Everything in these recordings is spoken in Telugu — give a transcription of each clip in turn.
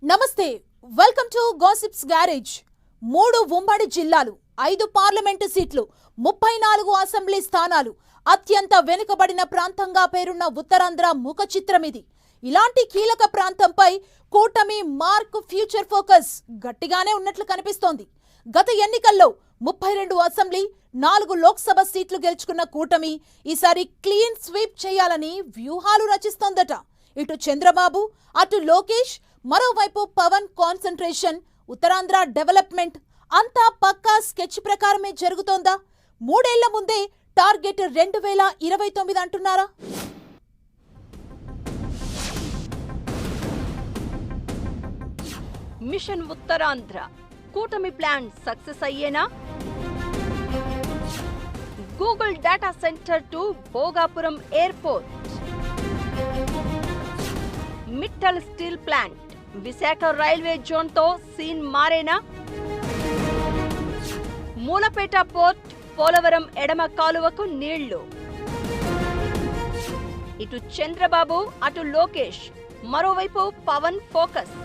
నమస్తే, వెల్కమ్ టు గాసిప్స్ గ్యారేజ్. 3 ఉమ్మడి జిల్లాలు, 5 పార్లమెంటు సీట్లు, 34 అసెంబ్లీ స్థానాలు, అత్యంత వెనుకబడిన ప్రాంతంగా పేరున్న ఉత్తరాంధ్ర ముఖ చిత్రం ఇది. ఇలాంటి కీలక ప్రాంతంపై కూటమి మార్క్ ఫ్యూచర్ ఫోకస్ గట్టిగానే ఉన్నట్లు కనిపిస్తోంది. గత ఎన్నికల్లో 32 అసెంబ్లీ, 4 లోక్సభ సీట్లు గెలుచుకున్న కూటమి ఈసారి క్లీన్ స్వీప్ చేయాలని వ్యూహాలు రచిస్తోందట. ఇటు చంద్రబాబు, అటు లోకేష్, మరోవైపు పవన్ కాన్సంట్రేషన్ ఉత్తరాంధ్ర డెవలప్మెంట్ అంతా పక్కా స్కెచ్ ప్రకారమే జరుగుతోందా? 3 ఏళ్ల ముందే టార్గెట్ 2029 అంటున్నారా? మిషన్ ఉత్తరాంధ్ర కూటమి ప్లాన్ సక్సెస్ అయ్యేనా? Google data center to Bhogapuram airport, Mittal steel plant, Visakha railway zone తో సీన్ మారేనా? మూలపేట పోర్ట్, పోలవరం ఎడమ కాలువకు నీళ్లు. ఇటు చంద్రబాబు, అటు లోకేష్, మరోవైపు పవన్ ఫోకస్.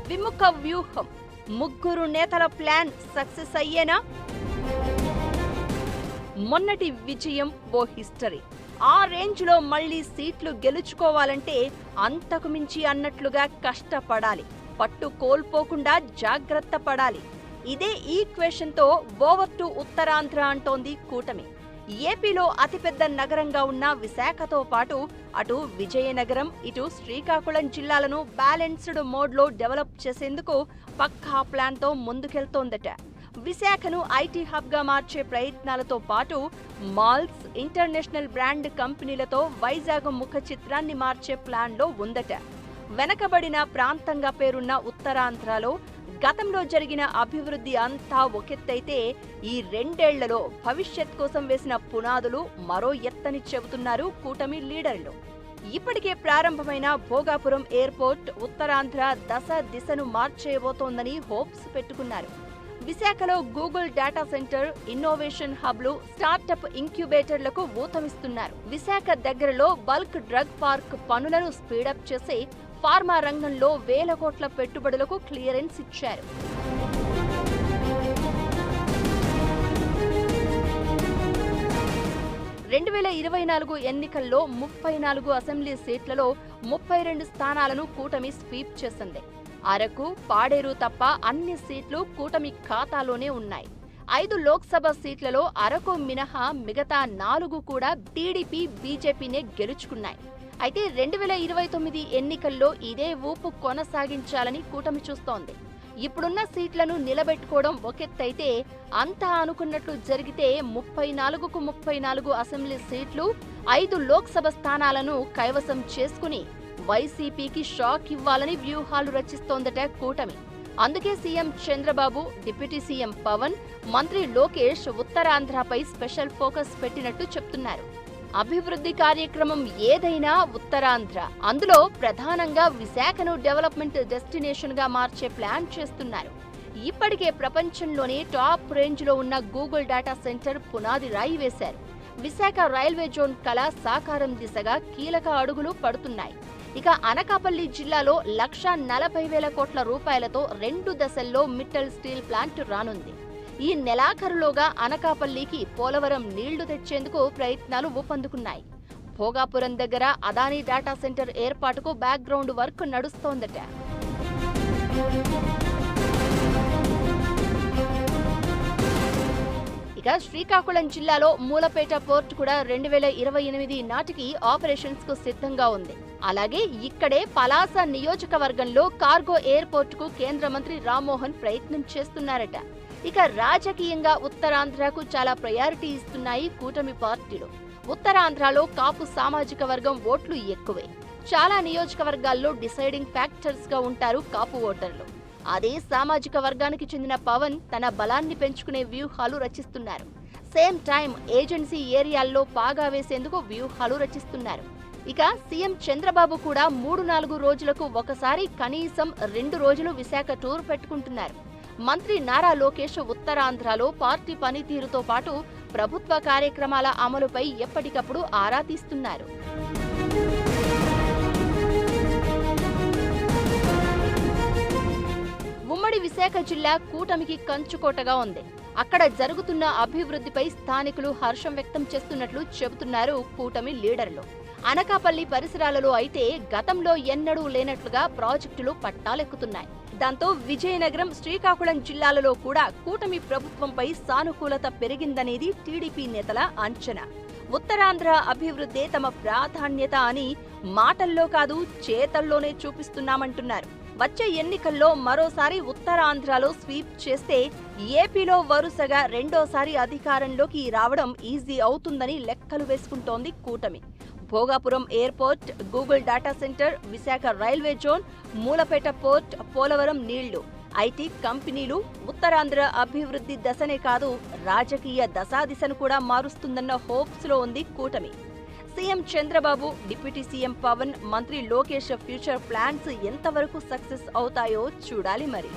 విముఖ వ్యూహం, ముగ్గురు నేతల ప్లాన్ సక్సెస్ అయ్యేనా? మొన్నటి విజయం ఓ హిస్టరీ. ఆ రేంజ్ లో మళ్లీ సీట్లు గెలుచుకోవాలంటే అంతకు మించి అన్నట్లుగా కష్టపడాలి, పట్టు కోల్పోకుండా జాగ్రత్త పడాలి. ఇదే ఈక్వేషన్ తో ఓవర్ టు ఉత్తరాంధ్ర అంటోంది కూటమి. ఏపీలో అతిపెద్ద నగరంగా ఉన్న విశాఖతో పాటు అటు విజయనగరం, ఇటు శ్రీకాకుళం జిల్లాలను బ్యాలెన్స్డ్ మోడ్లో డెవలప్ చేసేందుకు పక్కా ప్లాన్తో ముందుకెళ్తోందట. విశాఖను ఐటీ హబ్గా మార్చే ప్రయత్నాలతో పాటు మాల్స్, ఇంటర్నేషనల్ బ్రాండ్ కంపెనీలతో వైజాగ్ ముఖ చిత్రాన్ని మార్చే ప్లాన్లో ఉందట. వెనకబడిన ప్రాంతంగా పేరున్న ఉత్తరాంధ్రలో గతంలో జరిగిన అభివృద్ధి అంతా ఒకెత్తైతే ఈ 2 ఏళ్లలో భవిష్యత్ కోసం వేసిన పునాదులు మరో ఎత్తని చెబుతున్నారు కూటమి లీడర్లు. ఇప్పటికే ప్రారంభమైన భోగాపురం ఎయిర్పోర్ట్ ఉత్తరాంధ్ర దశ దిశను మార్చేయబోతోందని హోప్స్ పెట్టుకున్నారు. విశాఖలో గూగుల్ డేటా సెంటర్, ఇన్నోవేషన్ హబ్లు, స్టార్టప్ ఇంక్యుబేటర్లకు ఊతమిస్తున్నారు. విశాఖ దగ్గరలో బల్క్ డ్రగ్ పార్క్ పనులను స్పీడప్ చేసి ఫార్మా రంగంలో వేల కోట్ల పెట్టుబడులకు క్లియరెన్స్ ఇచ్చారు. రెండు 2024 ఎన్నికల్లో 34 అసెంబ్లీ సీట్లలో 32 స్థానాలను కూటమి స్వీప్ చేసింది. అరకు, పాడేరు తప్ప అన్ని సీట్లు కూటమి ఖాతాలోనే ఉన్నాయి. 5 లోక్సభ సీట్లలో అరకు మినహా మిగతా 4 కూడా టీడీపీ, బీజేపీనే గెలుచుకున్నాయి. అయితే 2029 ఎన్నికల్లో ఇదే ఊపు కొనసాగించాలని కూటమి చూస్తోంది. ఇప్పుడున్న సీట్లను నిలబెట్టుకోవడం ఒకెత్తైతే అంతా అనుకున్నట్లు జరిగితే 34కు 34 అసెంబ్లీ సీట్లు, 5 లోక్సభ స్థానాలను కైవసం చేసుకుని వైసీపీకి షాక్ ఇవ్వాలని వ్యూహాలు రచిస్తోందట కూటమి. అందుకే CM Chandrababu, deputy CM Pawan, మంత్రి లోకేష్ ఉత్తరాంధ్రపై స్పెషల్ ఫోకస్ పెట్టినట్టు చెప్తున్నారు. అభివృద్ధి కార్యక్రమం ఏదైనా ఉత్తరాంధ్ర, అందులో ప్రధానంగా విశాఖను డెవలప్మెంట్ డెస్టినేషన్ గా మార్చే ప్లాన్ చేస్తున్నారు. ఇప్పటికే ప్రపంచంలోనే టాప్ రేంజ్ లో ఉన్న గూగుల్ డేటా సెంటర్ పునాది రాయి వేశారు. విశాఖ రైల్వే జోన్ కళ సాకారం దిశగా కీలక అడుగులు పడుతున్నాయి. ఇక అనకాపల్లి జిల్లాలో 1,40,000 కోట్ల రూపాయలతో 2 దశల్లో మిట్టల్ స్టీల్ ప్లాంట్ రానుంది. ఈ నెలాఖరులోగా అనకాపల్లికి పోలవరం నీళ్లు తెచ్చేందుకు ప్రయత్నాలు ఊపందుకున్నాయి. భోగాపురం దగ్గర అదానీ డేటా సెంటర్ ఏర్పాటుకు బ్యాక్గ్రౌండ్ వర్క్ నడుస్తోందట. ఇక శ్రీకాకుళం జిల్లాలో మూలపేట పోర్ట్ కూడా 2028 నాటికి ఆపరేషన్స్ కు సిద్ధంగా ఉంది. అలాగే ఇక్కడే పలాస నియోజకవర్గంలో కార్గో ఎయిర్పోర్ట్ కు కేంద్ర మంత్రి రామ్మోహన్ ప్రయత్నం చేస్తున్నారట. ఇక రాజకీయంగా ఉత్తరాంధ్రకు చాలా ప్రయారిటీ ఇస్తున్నాయి కూటమి పార్టీలు. ఉత్తరాంధ్రలో కాపు సామాజిక వర్గం ఓట్లు ఎక్కువే. చాలా నియోజకవర్గాల్లో డిసైడింగ్ ఫ్యాక్టర్స్ గా ఉంటారు కాపు ఓటర్లు. అదే సామాజిక వర్గానికి చెందిన పవన్ తన బలాన్ని పెంచుకునే వ్యూహాలు రచిస్తున్నారు. సేమ్ టైం ఏజెన్సీ ఏరియాల్లో పాగా వేసేందుకు వ్యూహాలు రచిస్తున్నారు. ఇక సీఎం చంద్రబాబు కూడా 3-4 రోజులకు ఒకసారి కనీసం 2 రోజులు విశాఖ టూర్ పెట్టుకుంటున్నారు. మంత్రి నారా లోకేష్ ఉత్తరాంధ్రలో పార్టీ పనితీరుతో పాటు ప్రభుత్వ కార్యక్రమాల అమలుపై ఎప్పటికప్పుడు ఆరా తీస్తున్నారు. విశాఖ జిల్లా కూటమికి కంచుకోటగా ఉంది. అక్కడ జరుగుతున్న అభివృద్ధిపై స్థానికులు హర్షం వ్యక్తం చేస్తున్నట్లు చెబుతున్నారు కూటమి లీడర్లు. అనకాపల్లి పరిసరాలలో అయితే గతంలో ఎన్నడూ లేనట్లుగా ప్రాజెక్టులు పట్టాలెక్కుతున్నాయి. దాంతో విజయనగరం, శ్రీకాకుళం జిల్లాలలో కూడా కూటమి ప్రభుత్వంపై సానుకూలత పెరిగిందనేది టీడీపీ నేతల అంచనా. ఉత్తరాంధ్ర అభివృద్ధే తమ ప్రాధాన్యత అని మాటల్లో కాదు చేతల్లోనే చూపిస్తున్నామంటున్నారు. వచ్చే ఎన్నికల్లో మరోసారి ఉత్తరాంధ్రలో స్వీప్ చేస్తే ఏపీలో వరుసగా రెండోసారి అధికారంలోకి రావడం ఈజీ అవుతుందని లెక్కలు వేసుకుంటోంది కూటమి. Bhogapuram airport, Google data centre, Visakha railway zone, Mulapeta port, Polavaram నీళ్లు, ఐటీ కంపెనీలు ఉత్తరాంధ్ర అభివృద్ధి దశనే కాదు రాజకీయ దశాదిశను కూడా మారుస్తుందన్న హోప్స్ లో ఉంది కూటమి. CM Chandrababu, deputy CM Pawan, మంత్రి లోకేష్ ఫ్యూచర్ ప్లాన్స్ ఎంతవరకు సక్సెస్ అవుతాయో చూడాలి మరి.